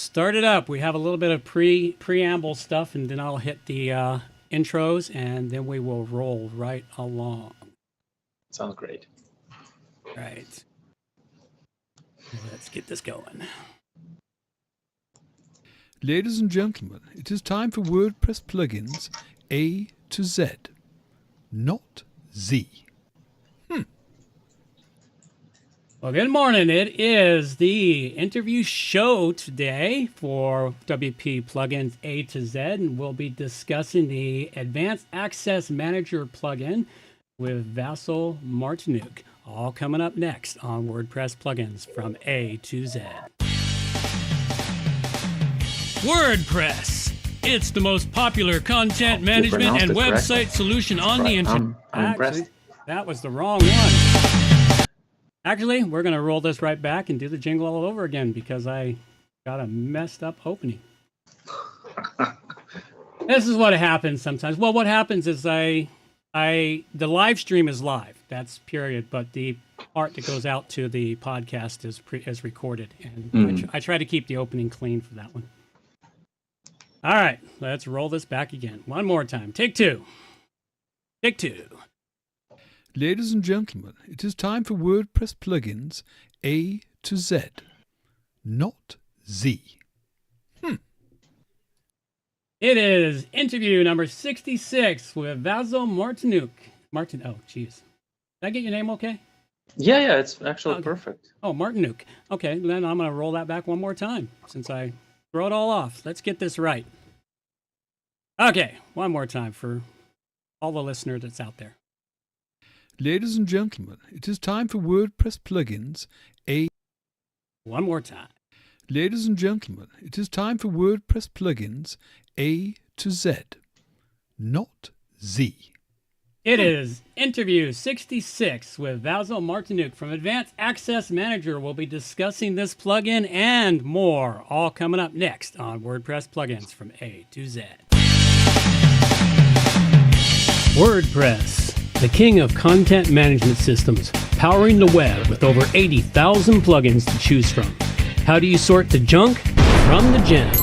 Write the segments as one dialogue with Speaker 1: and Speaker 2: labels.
Speaker 1: start it up. We have a little bit of preamble stuff, and then I'll hit the intros, and then we will roll right along.
Speaker 2: Sounds great.
Speaker 1: Right. Let's get this going.
Speaker 3: Ladies and gentlemen, it is time for WordPress plugins A to Z, not Z.
Speaker 1: Well, good morning. It is the interview show today for WP Plugins A to Z, and we'll be discussing the Advanced Access Manager plugin with Vasyl Martyniuk, all coming up next on WordPress Plugins from A to Z. WordPress. It's the most popular content management and website solution on the internet. Actually, that was the wrong one. Actually, we're going to roll this right back and do the jingle all over again because I got a messed up opening. This is what happens sometimes. Well, what happens is the live stream is live. That's period. But the part that goes out to the podcast is recorded. And I try to keep the opening clean for that one. All right, let's roll this back again. One more time. Take two. Take two.
Speaker 3: Ladies and gentlemen, it is time for WordPress plugins A to Z, not Z.
Speaker 1: It is interview number 66 with Vasyl Martyniuk. Oh, geez. Did I get your name okay?
Speaker 2: Yeah, it's actually perfect.
Speaker 1: Oh, Martyniuk. Okay, then I'm going to roll that back one more time since I throw it all off. Let's get this right. Okay, one more time for all the listeners that's out there.
Speaker 3: Ladies and gentlemen, it is time for WordPress plugins A.
Speaker 1: One more time.
Speaker 3: Ladies and gentlemen, it is time for WordPress plugins A to Z, not Z.
Speaker 1: It is interview 66 with Vasyl Martyniuk from Advanced Access Manager. We'll be discussing this plugin and more, all coming up next on WordPress Plugins from A to Z. WordPress, the king of content management systems, powering the web with over 80,000 plugins to choose from. How do you sort the junk from the gems?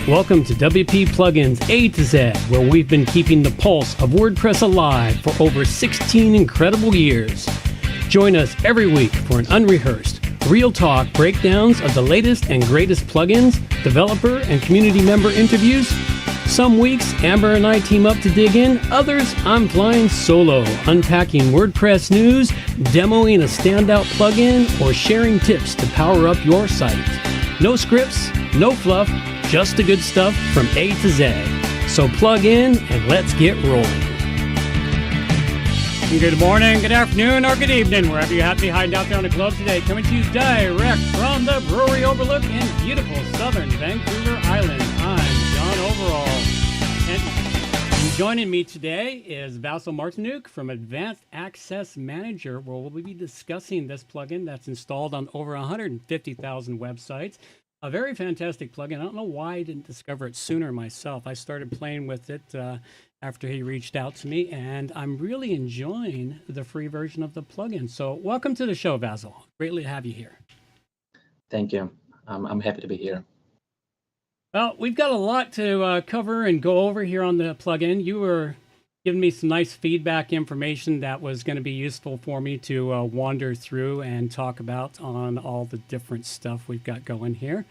Speaker 1: Welcome to WP Plugins A to Z, where we've been keeping the pulse of WordPress alive for over 16 incredible years. Join us every week for an unrehearsed, real talk breakdowns of the latest and greatest plugins, developer and community member interviews. Some weeks, Amber and I team up to dig in. Others, I'm flying solo, unpacking WordPress news, demoing a standout plugin, or sharing tips to power up your site. No scripts, no fluff, just the good stuff from A to Z. So plug in and let's get rolling. Good morning, good afternoon, or good evening, wherever you happen to be hiding out there on the globe today. Coming to you direct from the Brewery Overlook in beautiful southern Vancouver Island. I'm John Overall. And joining me today is Vasyl Martyniuk from Advanced Access Manager, where we'll be discussing this plugin that's installed on over 150,000 websites. A very fantastic plugin. I don't know why I didn't discover it sooner myself. I started playing with it after he reached out to me, and I'm really enjoying the free version of the plugin. So welcome to the show, Vasyl. Greatly to have you here.
Speaker 2: Thank you. I'm happy to be here.
Speaker 1: Well, we've got a lot to cover and go over here on the plugin. You were giving me some nice feedback information that was going to be useful for me to wander through and talk about on all the different stuff we've got going here.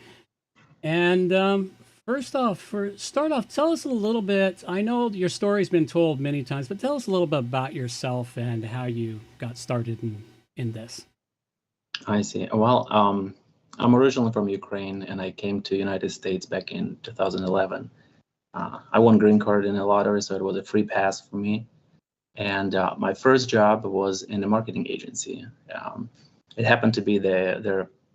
Speaker 1: And first off, tell us a little bit. I know your story's been told many times, but tell us a little bit about yourself and how you got started in this.
Speaker 2: I see. Well, I'm originally from Ukraine, and I came to the United States back in 2011. I won green card in a lottery, so it was a free pass for me. And my first job was in a marketing agency. It happened to be they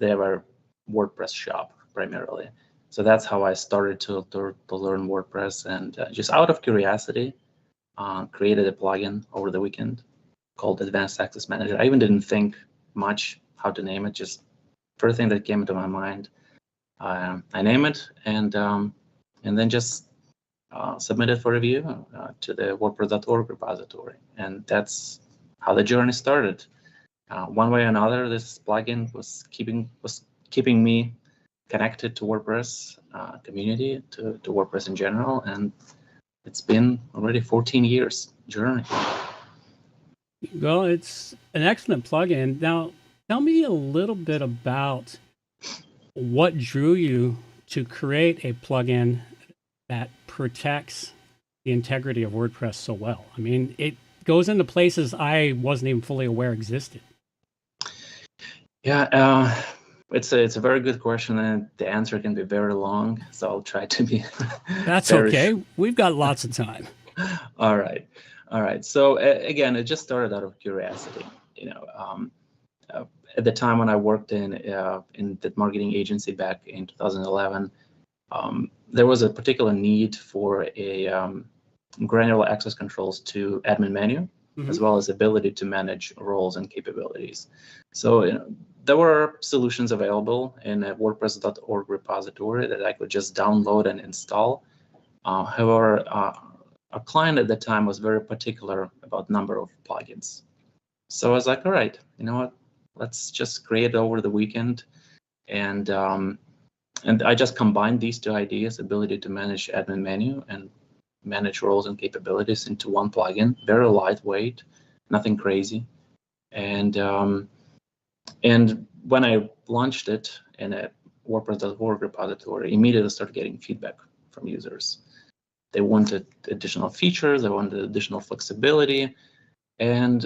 Speaker 2: have a WordPress shop primarily. So that's how I started to learn WordPress, and just out of curiosity, created a plugin over the weekend called Advanced Access Manager. I even didn't think much how to name it, just first thing that came into my mind. I name it, and then just submit it for review to the WordPress.org repository, and that's how the journey started. One way or another, this plugin was keeping me connected to WordPress community, to WordPress in general, and it's been already 14 years journey.
Speaker 1: Well, it's an excellent plugin. Now, tell me a little bit about what drew you to create a plugin that protects the integrity of WordPress so well. I mean, it goes into places I wasn't even fully aware existed.
Speaker 2: Yeah, it's a very good question, and the answer can be very long. So I'll try to be.
Speaker 1: That's
Speaker 2: very
Speaker 1: okay. We've got lots of time.
Speaker 2: All right. So again, it just started out of curiosity. At the time when I worked in the marketing agency back in 2011, there was a particular need for a granular access controls to admin menu, as well as ability to manage roles and capabilities. So there were solutions available in a WordPress.org repository that I could just download and install. However, our client at the time was very particular about number of plugins. So I was like, all right, you know what? Let's just create it over the weekend. And I just combined these two ideas, ability to manage admin menu and manage roles and capabilities, into one plugin, very lightweight, nothing crazy. And when I launched it in a WordPress.org repository, immediately started getting feedback from users. They wanted additional features, they wanted additional flexibility. And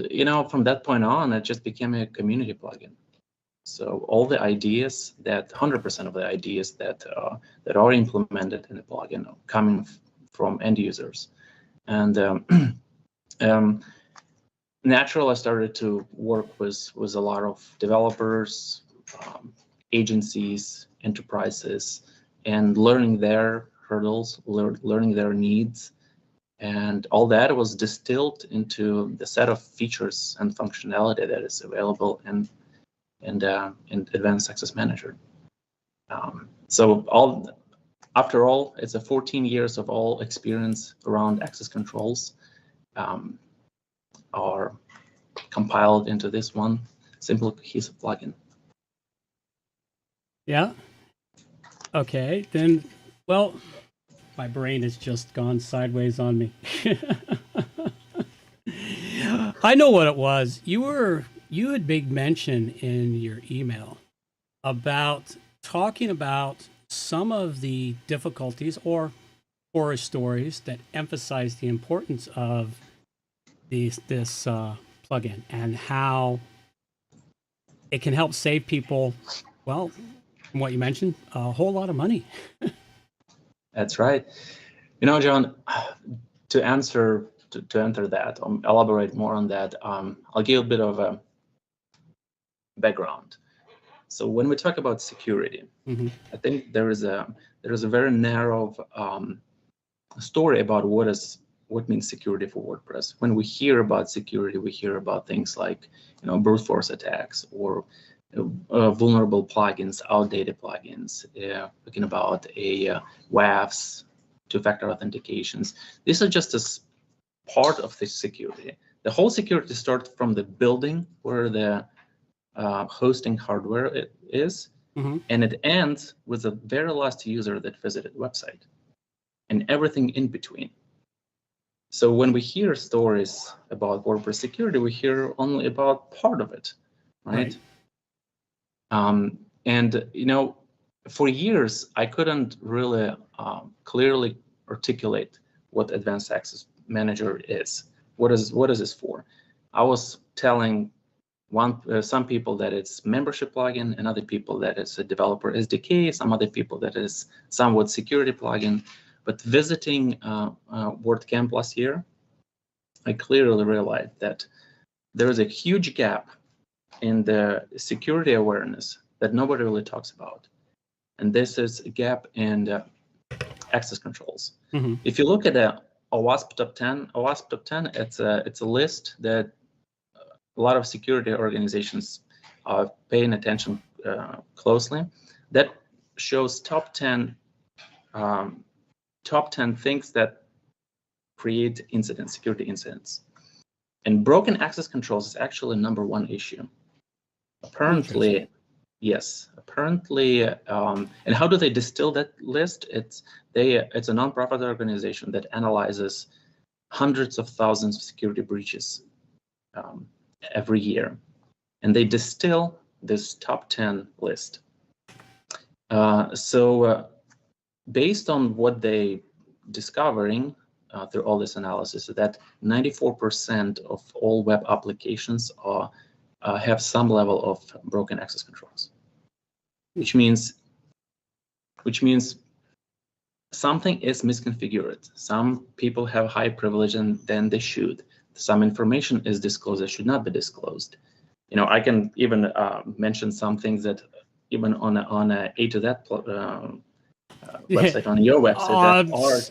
Speaker 2: from that point on, it just became a community plugin. So all the ideas 100% of the ideas that are implemented in the plugin are coming from end users. And naturally, I started to work with a lot of developers, agencies, enterprises, and learning their hurdles, learning their needs. And all that was distilled into the set of features and functionality that is available in Advanced Access Manager. So after all, it's a 14 years of all experience around access controls are compiled into this one simple cohesive plugin.
Speaker 1: Yeah. Okay, then, well, my brain has just gone sideways on me. I know what it was. You had made mention in your email about talking about some of the difficulties or horror stories that emphasize the importance of this plugin and how it can help save people, well, from what you mentioned, a whole lot of money.
Speaker 2: That's right. John, to answer that, elaborate more on that, I'll give a bit of a background. So when we talk about security, I think there is a very narrow story about what means security for WordPress. When we hear about security, we hear about things like brute force attacks or vulnerable plugins, outdated plugins, talking about WAFs, two-factor authentications. These are just as part of the security. The whole security starts from the building where the hosting hardware is, and it ends with the very last user that visited the website and everything in between. So when we hear stories about WordPress security, we hear only about part of it, right? And for years, I couldn't really clearly articulate what Advanced Access Manager is. What is this for? I was telling some people that it's membership plugin, and other people that it's a developer SDK, some other people that is somewhat security plugin. But visiting WordCamp last year, I clearly realized that there is a huge gap in the security awareness that nobody really talks about. And this is a gap in access controls. If you look at the OWASP Top 10, it's a list that a lot of security organizations are paying attention closely. That shows top 10 things that create security incidents. And broken access controls is actually #1 issue. Apparently, Yes, apparently. And how do they distill that list? It's a nonprofit organization that analyzes hundreds of thousands of security breaches every year, and they distill this top 10 list. So based on what they discovering through all this analysis, that 94% of all web applications have some level of broken access controls, which means something is misconfigured. Some people have high privilege than they should. Some information is disclosed that should not be disclosed. I can even mention some things that even on a A to Z website, on your website, that are.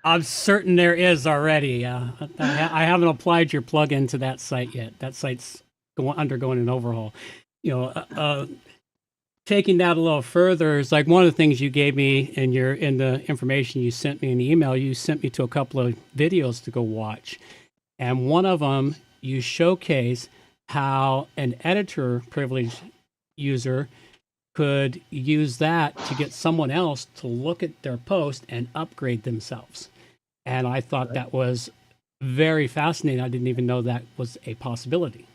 Speaker 1: I'm certain there is already. I haven't applied your plugin to that site yet. That site's undergoing an overhaul. Taking that a little further is like one of the things you gave me in the information you sent me in the email. You sent me to a couple of videos to go watch, and one of them you showcase how an editor privilege user could use that to get someone else to look at their post and upgrade themselves. And I thought that was very fascinating. I didn't even know that was a possibility.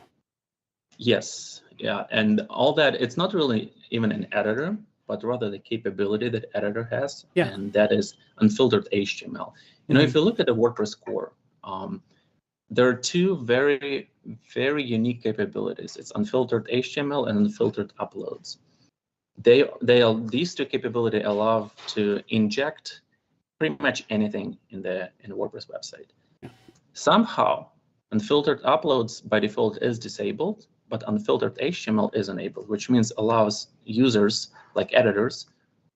Speaker 2: Yes, yeah, and all that, it's not really even an editor, but rather the capability that editor has, and that is unfiltered HTML. If you look at the WordPress core, there are two very, very unique capabilities. It's unfiltered HTML and unfiltered uploads. These two capabilities allow to inject pretty much anything in the WordPress website. Somehow, unfiltered uploads by default is disabled, but unfiltered HTML is enabled, which means allows users like editors,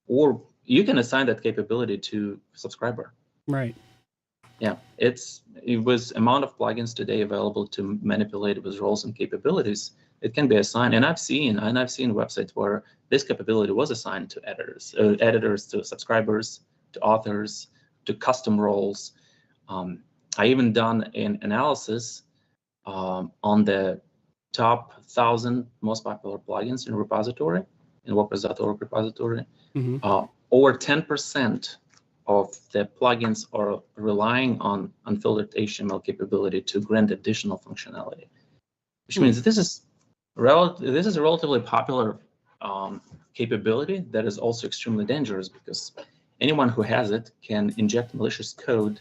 Speaker 2: or you can assign that capability to subscriber.
Speaker 1: Right.
Speaker 2: Yeah, it was amount of plugins today available to manipulate with roles and capabilities. It can be assigned, and I've seen websites where this capability was assigned to editors, to subscribers, to authors, to custom roles. I even done an analysis on the top 1,000 most popular plugins in repository, in WordPress.org repository. Over 10% of the plugins are relying on unfiltered HTML capability to grant additional functionality, which means this is a relatively popular capability that is also extremely dangerous, because anyone who has it can inject malicious code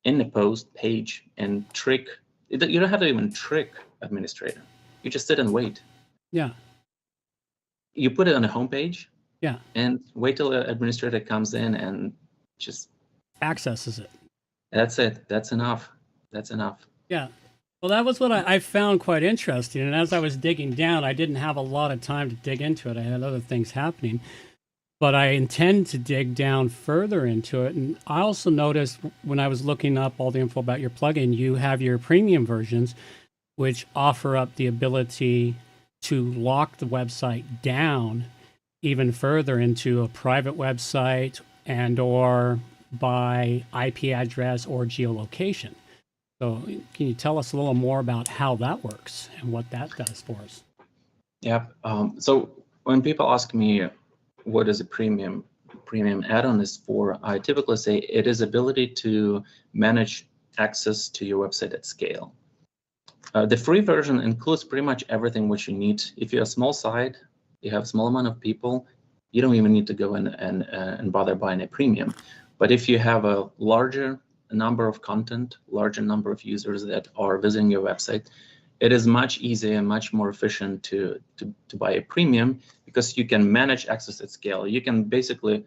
Speaker 2: in the post page and trick. You don't have to even trick administrator. You just sit and wait.
Speaker 1: Yeah.
Speaker 2: You put it on a homepage.
Speaker 1: Yeah.
Speaker 2: And wait till the administrator comes in and just
Speaker 1: accesses it.
Speaker 2: That's it. That's enough. That's enough.
Speaker 1: Yeah. Well, that was what I found quite interesting. And as I was digging down, I didn't have a lot of time to dig into it. I had other things happening. But I intend to dig down further into it. And I also noticed when I was looking up all the info about your plugin, you have your premium versions, which offer up the ability to lock the website down even further into a private website and or by IP address or geolocation. So can you tell us a little more about how that works and what that does for us?
Speaker 2: Yeah. So when people ask me what is a premium add-on is for, I typically say it is ability to manage access to your website at scale. The free version includes pretty much everything which you need. If you're a small site, you have a small amount of people, you don't even need to go in and bother buying a premium. But if you have a larger number of content, larger number of users that are visiting your website, it is much easier and much more efficient to buy a premium, because you can manage access at scale. You can basically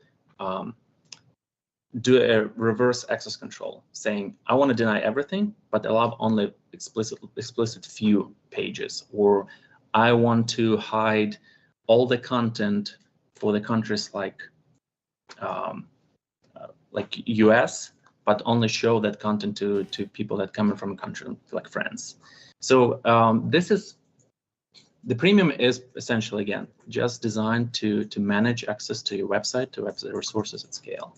Speaker 2: do a reverse access control, saying, I want to deny everything, but allow only explicit few pages, or I want to hide all the content for the countries like US, but only show that content to people that come from a country like France. So the premium is essentially, again, just designed to manage access to your website, to website resources at scale.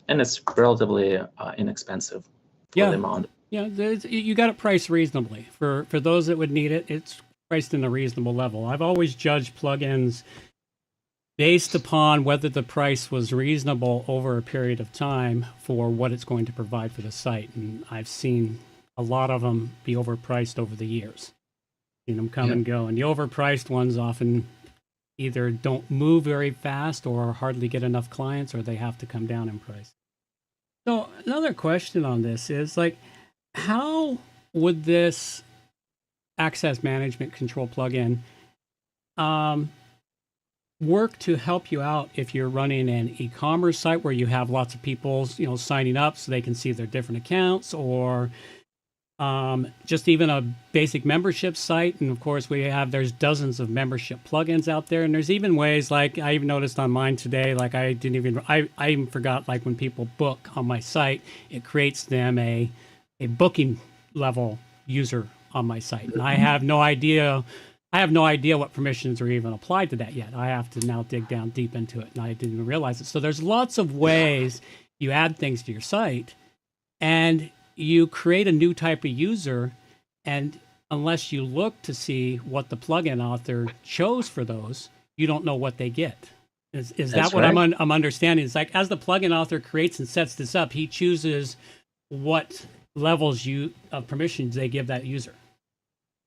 Speaker 2: And it's relatively inexpensive for the amount.
Speaker 1: Yeah, you got it priced reasonably. For those that would need it, it's priced in a reasonable level. I've always judged plugins based upon whether the price was reasonable over a period of time for what it's going to provide for the site. And I've seen a lot of them be overpriced over the years. Seen them come and go. And the overpriced ones often either don't move very fast or hardly get enough clients, or they have to come down in price. So another question on this is, like, how would this access management control plugin work to help you out if you're running an e-commerce site where you have lots of people, signing up so they can see their different accounts, or just even a basic membership site? And of course, there's dozens of membership plugins out there, and there's even ways, like I even noticed on mine today, like I even forgot, like when people book on my site, it creates them a booking level user on my site, and I have no idea what permissions are even applied to that yet. I have to now dig down deep into it, and I didn't even realize it. So there's lots of ways you add things to your site, and you create a new type of user, and unless you look to see what the plugin author chose for those, you don't know what they get. Is that what right? I'm understanding? It's like, as the plugin author creates and sets this up, he chooses what levels of permissions they give that user.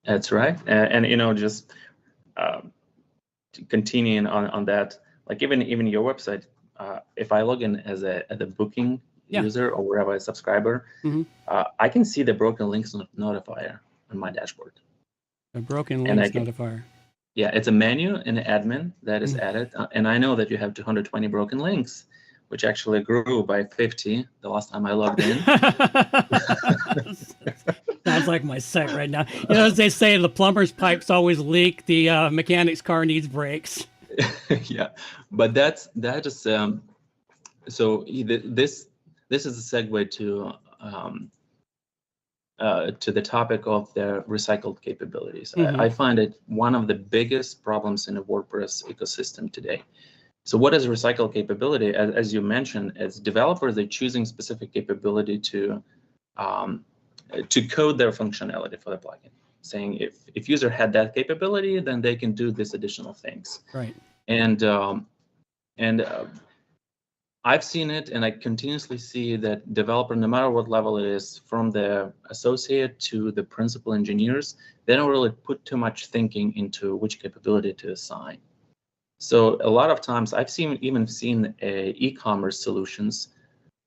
Speaker 2: That's right. And just continuing on that, like even your website, if I log in as a booking user or wherever a subscriber, I can see the broken links notifier on my dashboard.
Speaker 1: A broken links notifier.
Speaker 2: Yeah, it's a menu in admin that is added, and I know that you have 220 broken links, which actually grew by 50 the last time I logged in.
Speaker 1: Sounds like my site right now. As they say, the plumber's pipes always leak. The mechanic's car needs brakes.
Speaker 2: Yeah, but that is so this is a segue to the topic of the recycled capabilities. I find it one of the biggest problems in the WordPress ecosystem today. So what is recycled capability? As you mentioned, as developers, they're choosing specific capability to code their functionality for the plugin, saying if user had that capability, then they can do these additional things.
Speaker 1: Right.
Speaker 2: And I've seen it, and I continuously see that developer, no matter what level it is, from the associate to the principal engineers, they don't really put too much thinking into which capability to assign. So a lot of times I've even seen e-commerce solutions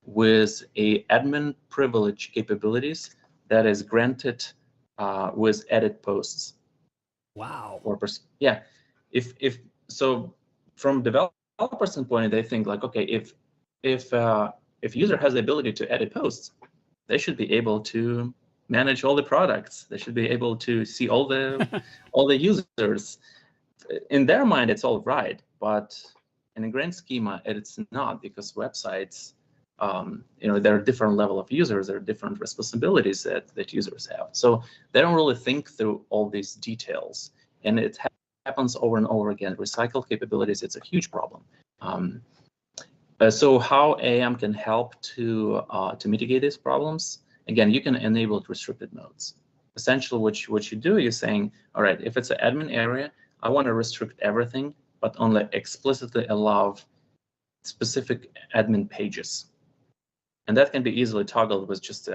Speaker 2: with a admin privilege capabilities that is granted with edit posts.
Speaker 1: Wow.
Speaker 2: Yeah. If so, from developer standpoint, they think like, okay, if user has the ability to edit posts, they should be able to manage all the products. They should be able to see all the users. In their mind, it's all right, but in the grand schema, it's not, because websites, there are different level of users, there are different responsibilities that users have. So they don't really think through all these details, and it happens over and over again. Recycled capabilities, it's a huge problem. So how AM can help to mitigate these problems? Again, you can enable restricted modes. Essentially, what you do, you're saying, all right, if it's an admin area, I want to restrict everything, but only explicitly allow specific admin pages, and that can be easily toggled with just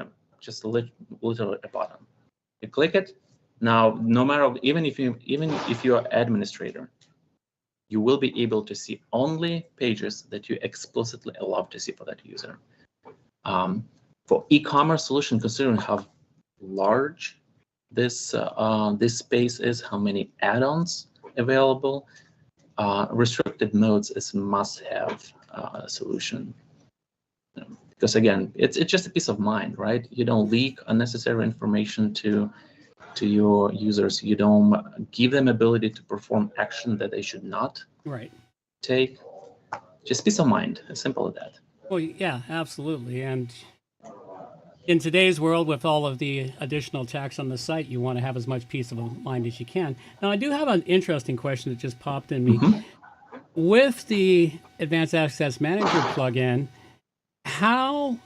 Speaker 2: literally a button. You click it. Now, no matter, even if you're administrator, you will be able to see only pages that you explicitly allow to see for that user. For e-commerce solution, considering how large this space is, how many add-ons available, restricted modes is a must-have solution. Because again, it's just a peace of mind, right? You don't leak unnecessary information to your users. You don't give them ability to perform action that they should not take. Just peace of mind, as simple as that.
Speaker 1: Well, yeah, absolutely. And in today's world, with all of the additional tax on the site, you want to have as much peace of mind as you can. Now, I do have an interesting question that just popped in me. With the Advanced Access Manager plugin, how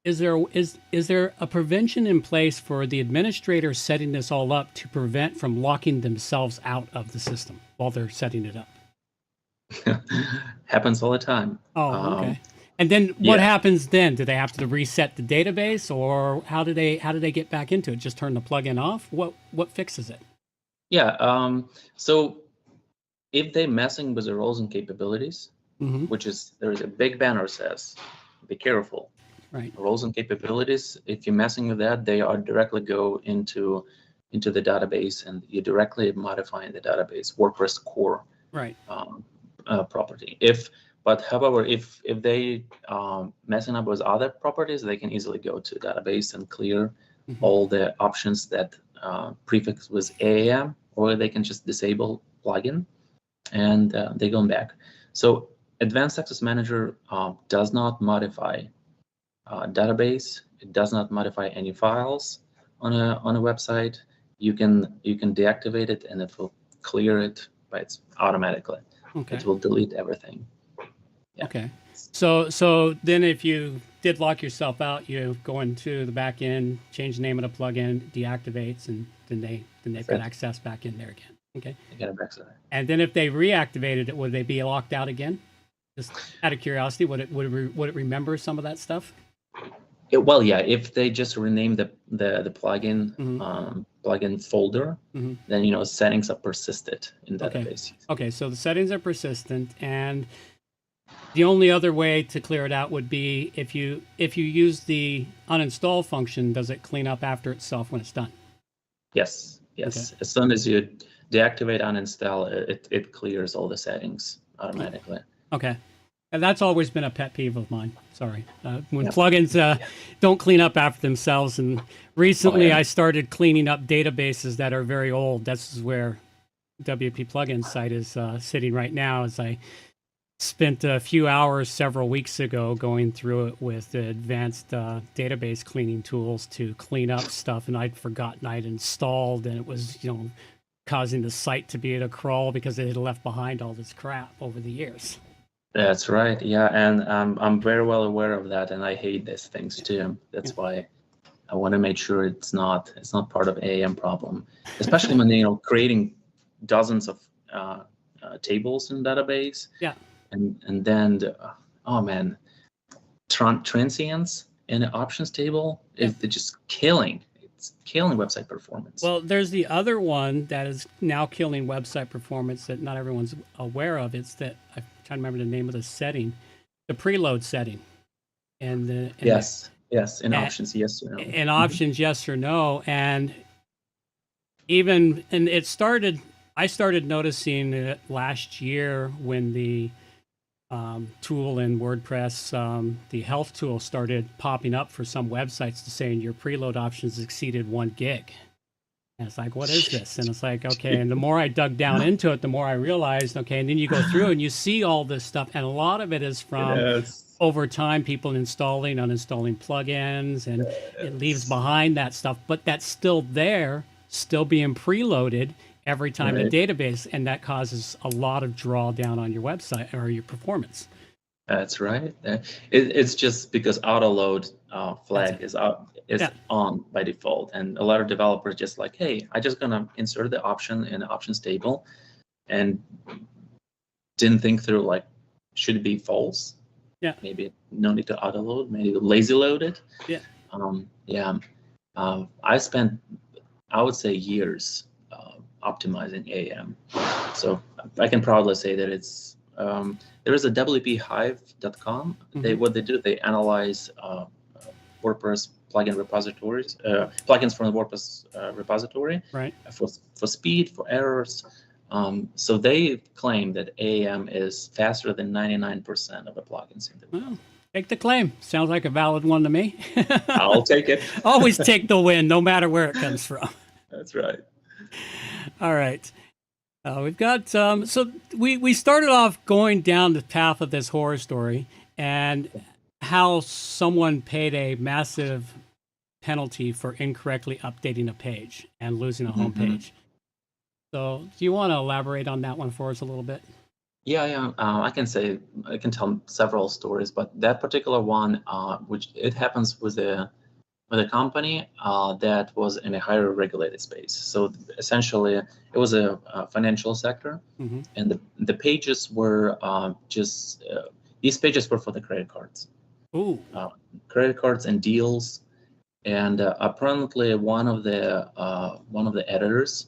Speaker 1: Is there a prevention in place for the administrator setting this all up to prevent from locking themselves out of the system while they're setting it up?
Speaker 2: Happens all the time.
Speaker 1: Oh, okay. And then what
Speaker 2: yeah.
Speaker 1: happens then? Do they have to reset the database, or how do they get back into it? Just turn the plugin off? What fixes it?
Speaker 2: Yeah. So if they're messing with the roles and capabilities, which is there is a big banner says, be careful.
Speaker 1: Right.
Speaker 2: Roles and capabilities. If you're messing with that, they are directly go into the database, and you're directly modifying the database WordPress core
Speaker 1: Right.
Speaker 2: property. However, if they messing up with other properties, they can easily go to database and clear all the options that prefix with AAM, or they can just disable plugin, and they go back. So Advanced Access Manager does not modify database. It does not modify any files on a website. You can deactivate it, and it will clear it by its automatically.
Speaker 1: Okay.
Speaker 2: It will delete everything. Yeah.
Speaker 1: Okay. So then if you did lock yourself out, you go into the back end, change the name of the plugin, deactivates, and then they've got access back in there again. Okay.
Speaker 2: You get it back to that.
Speaker 1: And then if they reactivated it, would they be locked out again? Just out of curiosity, would it remember some of that stuff?
Speaker 2: Well, yeah. If they just rename the plugin plugin folder, then settings are persisted in database.
Speaker 1: Okay. So the settings are persistent, and the only other way to clear it out would be if you use the uninstall function. Does it clean up after itself when it's done?
Speaker 2: Yes.
Speaker 1: Okay.
Speaker 2: As soon as you deactivate uninstall, it clears all the settings automatically.
Speaker 1: Okay. And that's always been a pet peeve of mine. Sorry. When plugins don't clean up after themselves. And recently I started cleaning up databases that are very old. This is where WP Plugin site is sitting right now, as I spent a few hours several weeks ago going through it with the advanced database cleaning tools to clean up stuff. And I'd forgotten I'd installed, and it was, causing the site to be able to crawl because it had left behind all this crap over the years.
Speaker 2: That's right. Yeah, and I'm very well aware of that, and I hate these things too. That's why I want to make sure it's not part of AAM problem, especially when creating dozens of tables in database.
Speaker 1: Yeah.
Speaker 2: And then transients in the options table is just killing. It's killing website performance.
Speaker 1: Well, there's the other one that is now killing website performance that not everyone's aware of. It's that I'm trying to remember the name of the setting, the preload setting, and
Speaker 2: yes, in options, yes or no.
Speaker 1: In options, yes or no, and I started noticing it last year when the tool in WordPress, the health tool, started popping up for some websites to saying your preload options exceeded 1 gig. And it's like, what is this? And it's like, okay. And the more I dug down into it, the more I realized, okay. And then you go through and you see all this stuff. And a lot of it is from over time, people installing, uninstalling plugins, and it leaves behind that stuff. But that's still there, still being preloaded every time the database. And that causes a lot of drawdown on your website or your performance.
Speaker 2: That's right. It's just because autoload flag is on by default, and a lot of developers just like, hey, I'm just gonna insert the option in the options table, and didn't think through like, should it be false?
Speaker 1: Yeah.
Speaker 2: Maybe no need to autoload. Maybe lazy load it.
Speaker 1: Yeah.
Speaker 2: I spent, I would say, years optimizing AAM, so I can proudly say that it's. There is a wphive.com. What they do, they analyze WordPress plugin repositories, plugins from the WordPress repository,
Speaker 1: right,
Speaker 2: for speed, for errors. So they claim that AAM is faster than 99% of the plugins in the world.
Speaker 1: Take the claim. Sounds like a valid one to me.
Speaker 2: I'll take it.
Speaker 1: Always take the win, no matter where it comes from.
Speaker 2: That's right.
Speaker 1: All right. We've got, so we started off going down the path of this horror story and how someone paid a massive penalty for incorrectly updating a page and losing a home page. So do you want to elaborate on that one for us a little bit?
Speaker 2: Yeah. I can tell several stories, but that particular one, which it happens with a company that was in a highly regulated space. So essentially, it was a financial sector,
Speaker 1: Mm-hmm.
Speaker 2: and the pages were these pages were for the credit cards.
Speaker 1: Ooh.
Speaker 2: Credit cards and deals, and apparently one of the editors,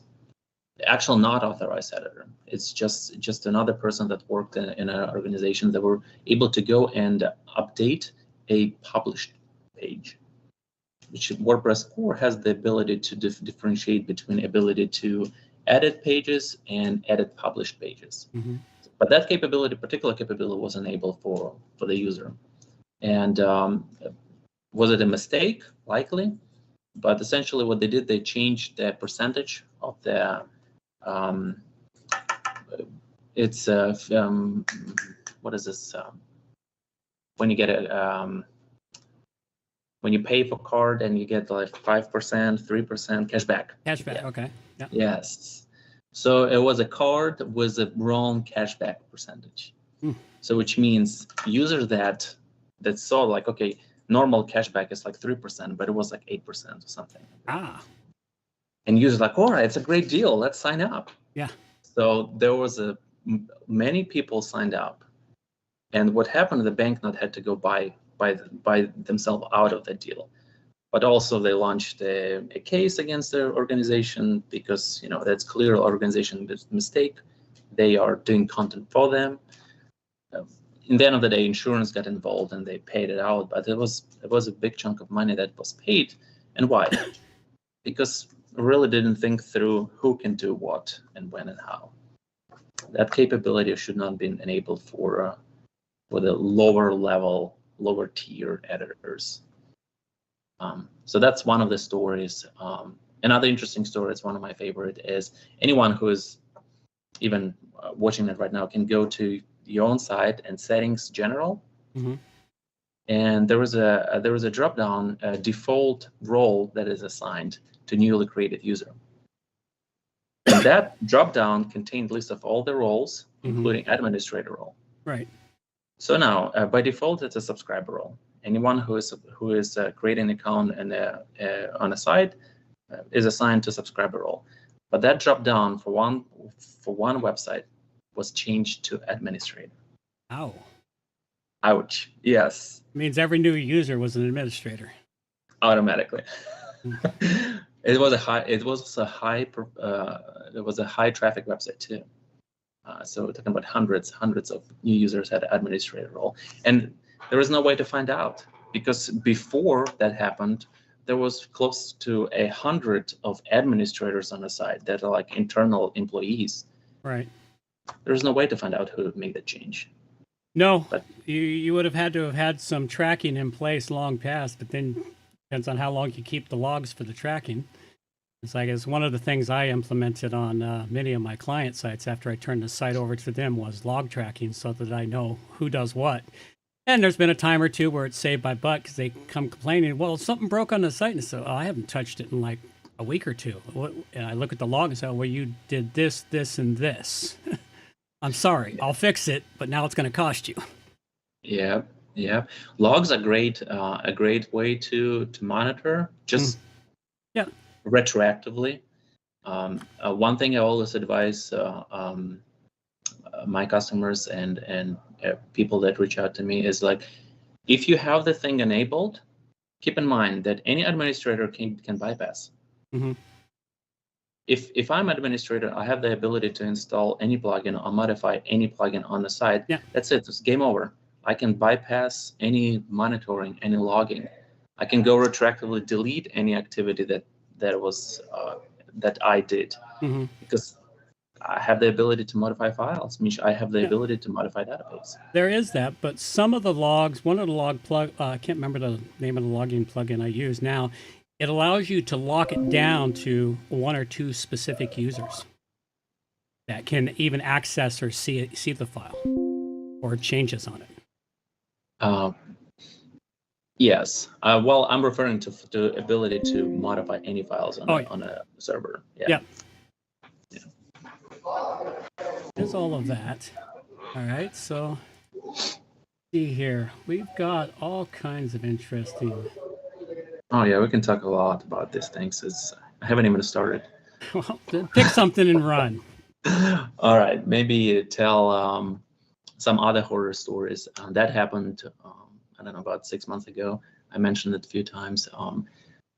Speaker 2: actual not authorized editor, it's just another person that worked in an organization that were able to go and update a published page, which WordPress core has the ability to differentiate between ability to edit pages and edit published pages.
Speaker 1: Mm-hmm.
Speaker 2: But that particular capability was enabled for the user. And was it a mistake? Likely. But essentially what they did, they changed the percentage of the, what is this? When you get when you pay for card and you get like 5%, 3% cashback.
Speaker 1: Cashback,
Speaker 2: Yeah.
Speaker 1: okay. Yeah.
Speaker 2: Yes. So it was a card with a wrong cashback percentage. So which means users that saw like, okay, normal cashback is like 3%, but it was like 8% or something. And users like, all right, it's a great deal. Let's sign up.
Speaker 1: Yeah.
Speaker 2: So there was many people signed up, and what happened? The bank not had to go buy themselves out of the deal, but also they launched a case against their organization because that's clear organization mistake. They are doing content for them. In the end of the day, insurance got involved and they paid it out, but it was a big chunk of money that was paid. And why? Because we really didn't think through who can do what and when and how. That capability should not have been enabled for the lower level, lower tier editors. So that's one of the stories. Another interesting story, it's one of my favorite, is anyone who is even watching it right now can go to your own site and settings general.
Speaker 1: Mm-hmm.
Speaker 2: And there was a drop down default role that is assigned to newly created user. And that drop down contained list of all the roles, including administrator role.
Speaker 1: Right.
Speaker 2: So now by default it's a subscriber role. Anyone who is creating an account on a site is assigned to subscriber role. But that drop down for one website was changed to administrator.
Speaker 1: Ow.
Speaker 2: Ouch. Yes.
Speaker 1: It means every new user was an administrator.
Speaker 2: Automatically. It was a high traffic website too. So we're talking about hundreds of new users had an administrator role, and there was no way to find out, because before that happened, there was close to 100 of administrators on the site that are like internal employees.
Speaker 1: Right.
Speaker 2: There's no way to find out who made that change.
Speaker 1: No, but you would have had some tracking in place long past, but then depends on how long you keep the logs for the tracking. It's like, it's one of the things I implemented on many of my client sites after I turned the site over to them was log tracking, so that I know who does what. And there's been a time or two where it's saved by butt because they come complaining, well, something broke on the site, and so I haven't touched it in like a week or two. And I look at the log and say, well, you did this, this, and this. I'm sorry, I'll fix it, but now it's going to cost you.
Speaker 2: Yeah. Logs are great. A great way to monitor, just retroactively. One thing I always advise my customers and people that reach out to me is like, if you have the thing enabled, keep in mind that any administrator can bypass.
Speaker 1: Mm-hmm.
Speaker 2: If I'm administrator, I have the ability to install any plugin or modify any plugin on the site.
Speaker 1: Yeah.
Speaker 2: That's it. It's game over. I can bypass any monitoring, any logging. I can go retroactively delete any activity that was that I did, because I have the ability to modify files. Means I have the ability to modify database.
Speaker 1: There is that, but some of the logs, one of the log plug, I can't remember the name of the logging plugin I use now. It allows you to lock it down to one or two specific users that can even access or see the file or changes on it.
Speaker 2: Yes. Well, I'm referring to the ability to modify any files on a server. Yeah.
Speaker 1: There's all of that. All right, so see here. We've got all kinds of interesting.
Speaker 2: Oh yeah, we can talk a lot about these things. I haven't even started.
Speaker 1: Well, pick something and run.
Speaker 2: All right, maybe tell some other horror stories. That happened, I don't know, about 6 months ago. I mentioned it a few times.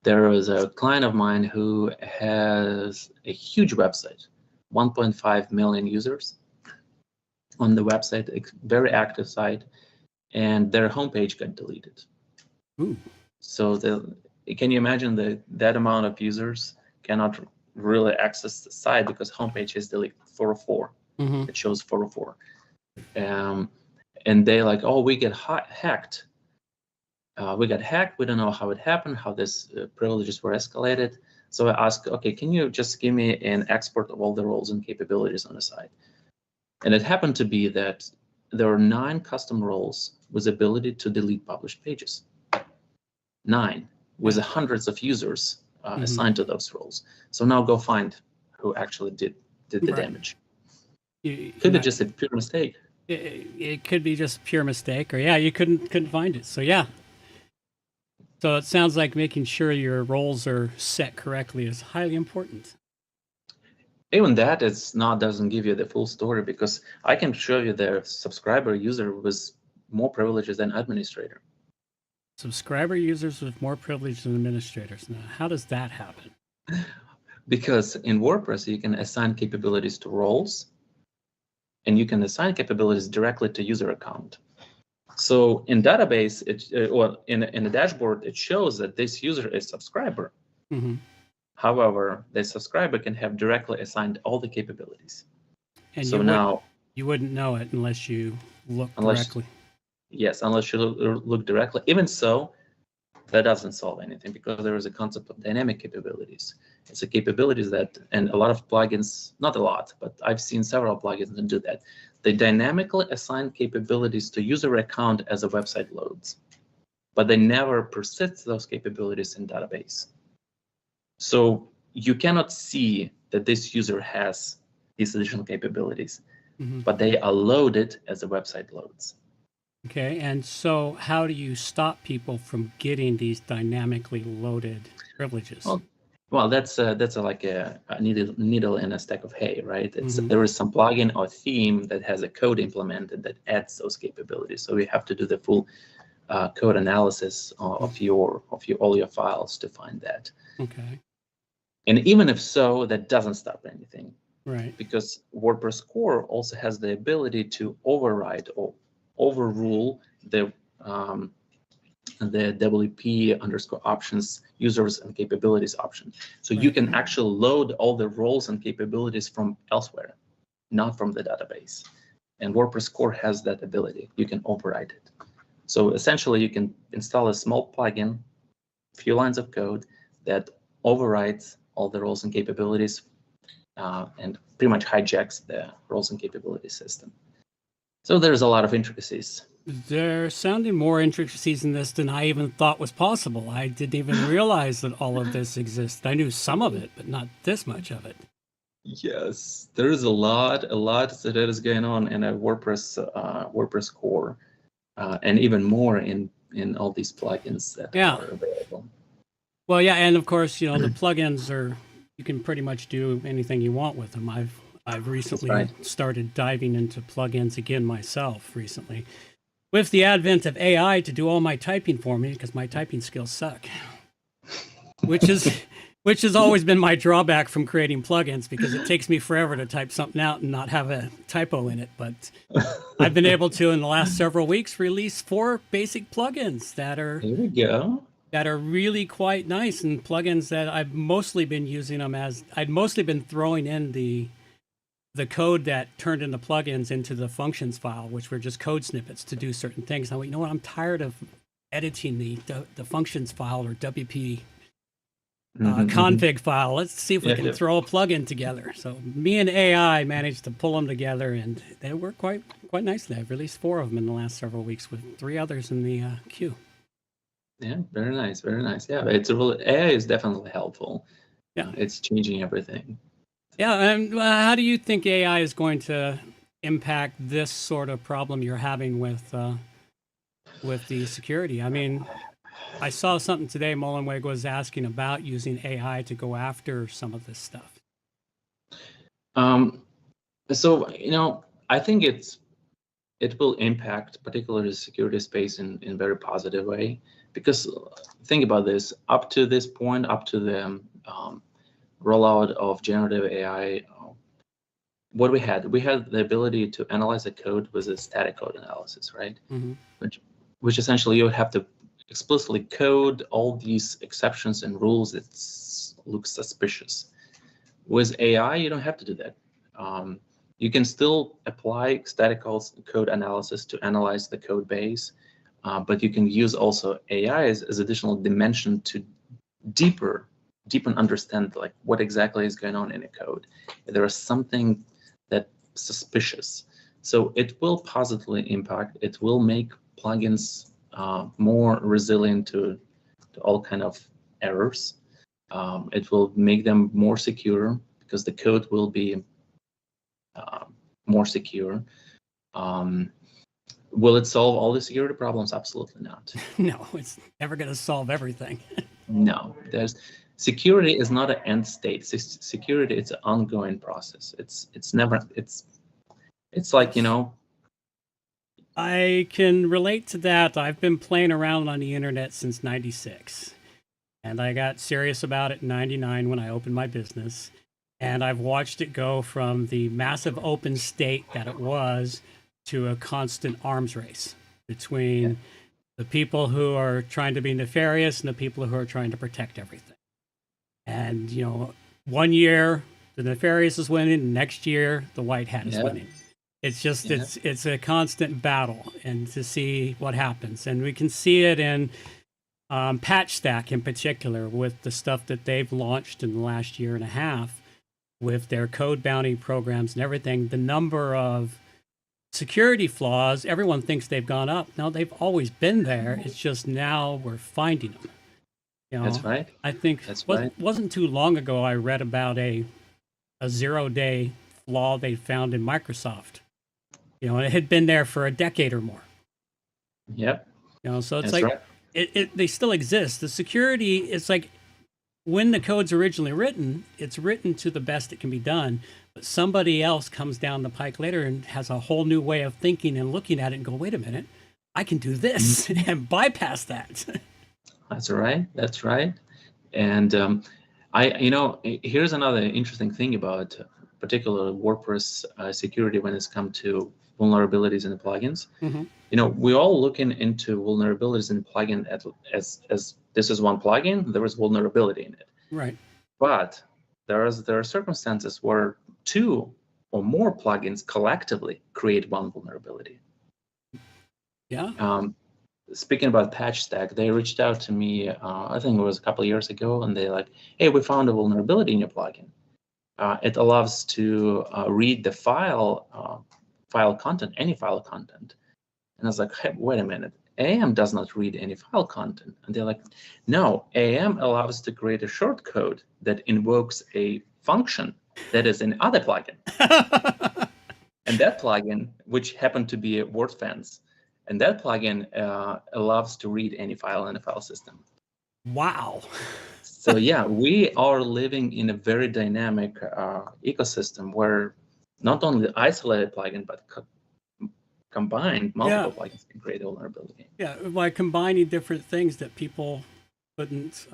Speaker 2: There was a client of mine who has a huge website, 1.5 million users on the website, a very active site, and their homepage got deleted.
Speaker 1: Ooh.
Speaker 2: So can you imagine that amount of users cannot really access the site because homepage is deleted 404.
Speaker 1: Mm-hmm.
Speaker 2: It shows 404. And they like, oh, we get hacked. We got hacked. We don't know how it happened, how these privileges were escalated. So I asked, okay, can you just give me an export of all the roles and capabilities on the site? And it happened to be that there are 9 custom roles with ability to delete published pages. 9 with hundreds of users assigned to those roles. So now go find who actually did the damage. Could be just a pure mistake.
Speaker 1: It could be just pure mistake, or you couldn't find it. So yeah. So it sounds like making sure your roles are set correctly is highly important.
Speaker 2: Even that doesn't give you the full story, because I can show you the subscriber user with more privileges than administrator.
Speaker 1: Subscriber users with more privileges than administrators. Now, how does that happen?
Speaker 2: Because in WordPress, you can assign capabilities to roles, and you can assign capabilities directly to user account. So in database, or in the dashboard, it shows that this user is subscriber.
Speaker 1: Mm-hmm.
Speaker 2: However, the subscriber can have directly assigned all the capabilities.
Speaker 1: And
Speaker 2: so now
Speaker 1: you wouldn't know it unless you look directly.
Speaker 2: Yes, unless you look directly. Even so, that doesn't solve anything, because there is a concept of dynamic capabilities. It's a capabilities that, and a lot of plugins, not a lot, but I've seen several plugins that do that. They dynamically assign capabilities to user account as a website loads, but they never persist those capabilities in database. So you cannot see that this user has these additional capabilities, but they are loaded as the website loads. Okay,
Speaker 1: and so how do you stop people from getting these dynamically loaded privileges?
Speaker 2: Well, that's like a needle in a stack of hay, right? There is some plugin or theme that has a code implemented that adds those capabilities. So we have to do the full code analysis of all your files to find that.
Speaker 1: Okay.
Speaker 2: And even if so, that doesn't stop anything,
Speaker 1: right?
Speaker 2: Because WordPress core also has the ability to override or overrule the WP_options users and capabilities option. So you can actually load all the roles and capabilities from elsewhere, not from the database. And WordPress core has that ability. You can override it. So essentially, you can install a small plugin, few lines of code that overrides all the roles and capabilities and pretty much hijacks the roles and capabilities system. So there's a lot of intricacies.
Speaker 1: There sounded more intricacies in this than I even thought was possible. I didn't even realize that all of this exists. I knew some of it, but not this much of it.
Speaker 2: Yes, there is a lot that is going on in a WordPress core, and even more in all these plugins that are available.
Speaker 1: Well, yeah, and of course, the plugins you can pretty much do anything you want with them. I've recently started diving into plugins again myself recently, with the advent of AI to do all my typing for me, because my typing skills suck, which has always been my drawback from creating plugins, because it takes me forever to type something out and not have a typo in it. But I've been able to, in the last several weeks, release 4 basic plugins that are
Speaker 2: here we go.
Speaker 1: That are really quite nice, and plugins that I've mostly been using them as I'd mostly been throwing in the code that turned into plugins into the functions file, which were just code snippets to do certain things. Now, you know what? I'm tired of editing the functions file or WP config file. Let's see if we can throw a plugin together. So me and AI managed to pull them together, and they work quite nicely. I've released 4 of them in the last several weeks, with 3 others in the queue.
Speaker 2: Yeah, very nice, very nice. Yeah, AI is definitely helpful. Yeah, it's changing everything.
Speaker 1: Yeah, and how do you think AI is going to impact this sort of problem you're having with the security? I mean, I saw something today. Molenweg was asking about using AI to go after some of this stuff.
Speaker 2: So I think it will impact particularly the security space in very positive way, because think about this. Up to this point, up to the rollout of generative AI, what we had the ability to analyze the code with a static code analysis, right?
Speaker 1: Mm-hmm.
Speaker 2: Which essentially you would have to explicitly code all these exceptions and rules that look suspicious. With AI, you don't have to do that. You can still apply static code analysis to analyze the code base, but you can use also AI as additional dimension to deepen understand like what exactly is going on in a code. If there is something that's suspicious, so it will positively impact. It will make plugins more resilient to all kind of errors. It will make them more secure because the code will be more secure. Will it solve all the security problems? Absolutely not.
Speaker 1: No, it's never going to solve everything.
Speaker 2: No, security is not an end state. Security, it's an ongoing process. It's never. It's like
Speaker 1: I can relate to that. I've been playing around on the internet since '96, and I got serious about it in '99 when I opened my business. And I've watched it go from the massive open state that it was to a constant arms race between the people who are trying to be nefarious and the people who are trying to protect everything. And, 1 year, the nefarious is winning. Next year, the white hat is winning. It's just, it's a constant battle, and to see what happens. And we can see it in PatchStack in particular with the stuff that they've launched in the last year and a half. With their code bounty programs and everything, the number of security flaws, everyone thinks they've gone up. No, they've always been there. It's just now we're finding them.
Speaker 2: That's right.
Speaker 1: I think wasn't too long ago I read about a 0-day flaw they found in Microsoft. And it had been there for a decade or more.
Speaker 2: Yep.
Speaker 1: So it's
Speaker 2: That's
Speaker 1: like they still exist. The security, it's like, when the code's originally written, it's written to the best it can be done, but somebody else comes down the pike later and has a whole new way of thinking and looking at it and go, wait a minute, I can do this and bypass that.
Speaker 2: That's right. That's right. And here's another interesting thing about particular WordPress security when it's come to vulnerabilities in the plugins.
Speaker 1: Mm-hmm.
Speaker 2: We're all looking into vulnerabilities in the plugin as this is one plugin, there is vulnerability in it.
Speaker 1: Right.
Speaker 2: But there are circumstances where 2 or more plugins collectively create one vulnerability.
Speaker 1: Yeah.
Speaker 2: Speaking about PatchStack, they reached out to me, I think it was a couple of years ago, and they're like, hey, we found a vulnerability in your plugin. It allows to read the file content, any file content. And I was like, hey, wait a minute. AM does not read any file content. And they're like, no, AM allows to create a shortcode that invokes a function that is in other plugin. And that plugin, which happened to be a WordFence, and that plugin allows to read any file in the file system.
Speaker 1: Wow.
Speaker 2: So yeah, we are living in a very dynamic ecosystem where not only the isolated plugin, but combined multiple plugins can create vulnerability.
Speaker 1: Yeah, by combining different things that people wouldn't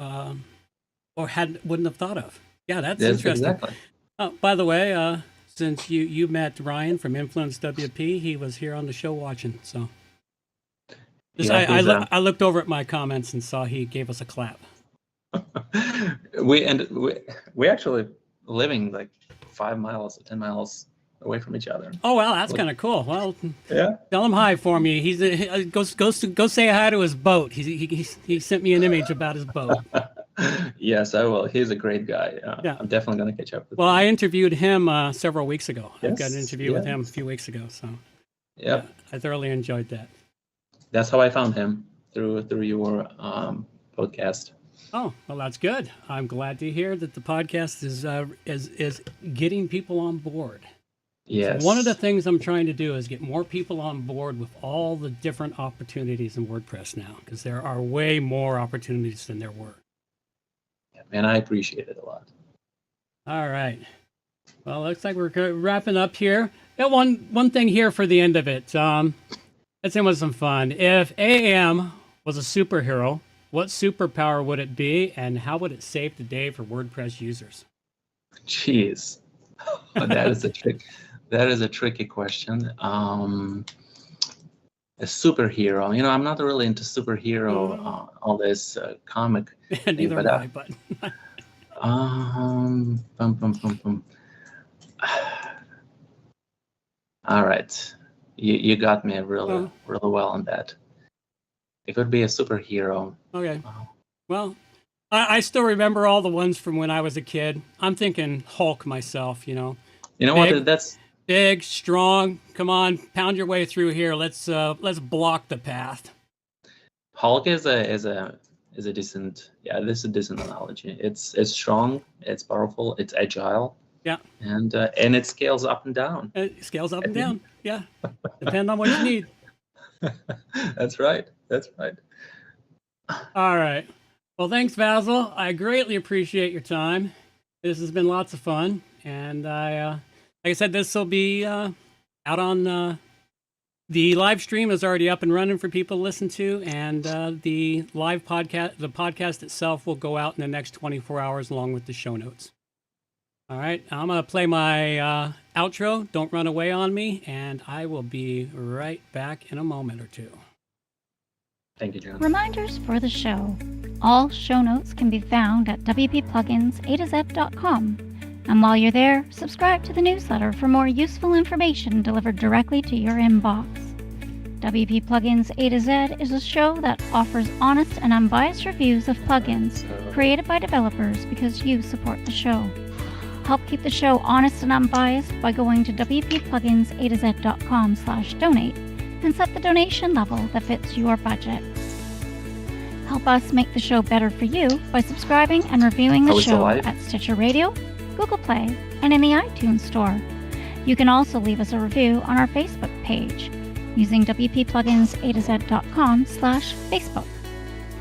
Speaker 1: wouldn't have thought of. Yeah, that's interesting.
Speaker 2: Exactly.
Speaker 1: Oh, by the way, since you met Ryan from Influence WP, he was here on the show watching. So I looked over at my comments and saw he gave us a clap.
Speaker 2: we actually living like 5 miles or 10 miles away from each other.
Speaker 1: Oh well, that's kind of cool. Well,
Speaker 2: yeah.
Speaker 1: Tell him hi for me. He's go say hi to his boat. He sent me an image about his boat.
Speaker 2: Yes, I will. He's a great guy. Yeah. I'm definitely going to catch up with him.
Speaker 1: I interviewed him several weeks ago.
Speaker 2: Yes.
Speaker 1: I got an interview with him a few weeks ago. So
Speaker 2: yeah,
Speaker 1: I thoroughly enjoyed that.
Speaker 2: That's how I found him, through your podcast.
Speaker 1: Oh, well, that's good. I'm glad to hear that the podcast is getting people on board.
Speaker 2: Yes.
Speaker 1: So one of the things I'm trying to do is get more people on board with all the different opportunities in WordPress now, because there are way more opportunities than there were.
Speaker 2: And I appreciate it a lot.
Speaker 1: All right. Well, looks like we're wrapping up here. Got one thing here for the end of it. Let's end with some fun. If AM was a superhero, what superpower would it be, and how would it save the day for WordPress users?
Speaker 2: Jeez, that is a trick. That is a tricky question. A superhero. I'm not really into superhero. All this comic.
Speaker 1: Neither am I, but.
Speaker 2: All right, you got me really well on that. It would be a superhero.
Speaker 1: Okay. Well, I still remember all the ones from when I was a kid. I'm thinking Hulk myself.
Speaker 2: You know what? That's
Speaker 1: big, strong. Come on, pound your way through here. Let's block the path.
Speaker 2: Hulk is a decent. Yeah, this is a decent analogy. It's strong. It's powerful. It's agile.
Speaker 1: Yeah.
Speaker 2: And it scales up and down.
Speaker 1: It scales up and down. Yeah. Depend on what you need.
Speaker 2: That's right.
Speaker 1: All right. Well, thanks, Vasyl. I greatly appreciate your time. This has been lots of fun, and like I said, this will be out on the live stream is already up and running for people to listen to, and the live podcast, the podcast itself, will go out in the next 24 hours along with the show notes. All right, I'm gonna play my outro. Don't run away on me, and I will be right back in a moment or two.
Speaker 2: Thank you, John.
Speaker 4: Reminders for the show. All show notes can be found at wppluginsa2z.com. And while you're there, subscribe to the newsletter for more useful information delivered directly to your inbox. WP Plugins A to Z is a show that offers honest and unbiased reviews of plugins created by developers because you support the show. Help keep the show honest and unbiased by going to wppluginsa2z.com/donate and set the donation level that fits your budget. Help us make the show better for you by subscribing and reviewing the show at Stitcher Radio, Google Play, and in the iTunes Store. You can also leave us a review on our Facebook page using wppluginsa2z.com/Facebook.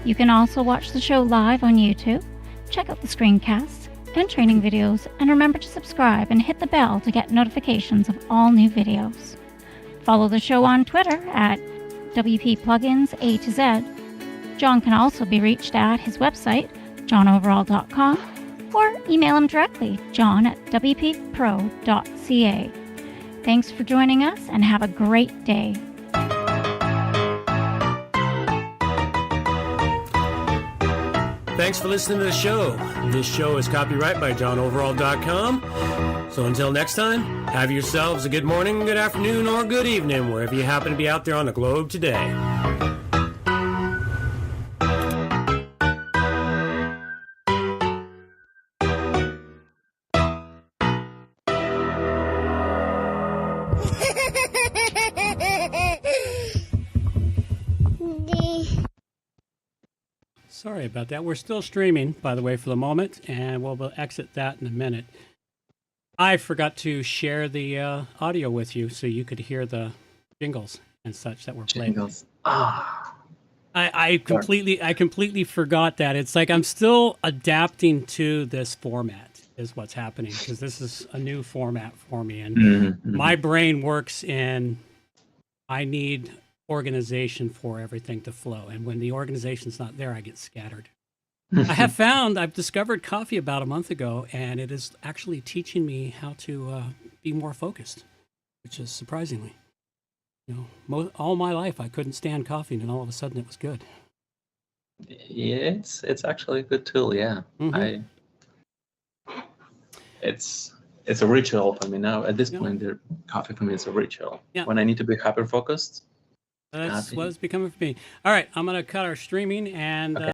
Speaker 4: You can also watch the show live on YouTube, check out the screencasts and training videos, and remember to subscribe and hit the bell to get notifications of all new videos. Follow the show on Twitter at WPPluginsA2Z. John can also be reached at his website, johnoverall.com, or email him directly, john@wppro.ca. Thanks for joining us, and have a great day.
Speaker 1: Thanks for listening to the show. This show is copyright by johnoverall.com. So until next time, have yourselves a good morning, good afternoon, or good evening, wherever you happen to be out there on the globe today. Sorry about that. We're still streaming, by the way, for the moment, and we'll exit that in a minute. I forgot to share the audio with you so you could hear the jingles and such that were played.
Speaker 2: Jingles.
Speaker 1: I completely forgot that. It's like I'm still adapting to this format is what's happening, because this is a new format for me, and my brain works in I need organization for everything to flow, and when the organization's not there, I get scattered. I've discovered coffee about a month ago, and it is actually teaching me how to be more focused, which is surprisingly, all my life I couldn't stand coffee, and all of a sudden it was good.
Speaker 2: Yeah, it's actually a good tool. Yeah, it's a ritual for me now. At this point, the coffee for me is a ritual. Yeah. When I need to be hyper focused.
Speaker 1: That's what it's becoming for me. All right, I'm going to cut our streaming and. Okay.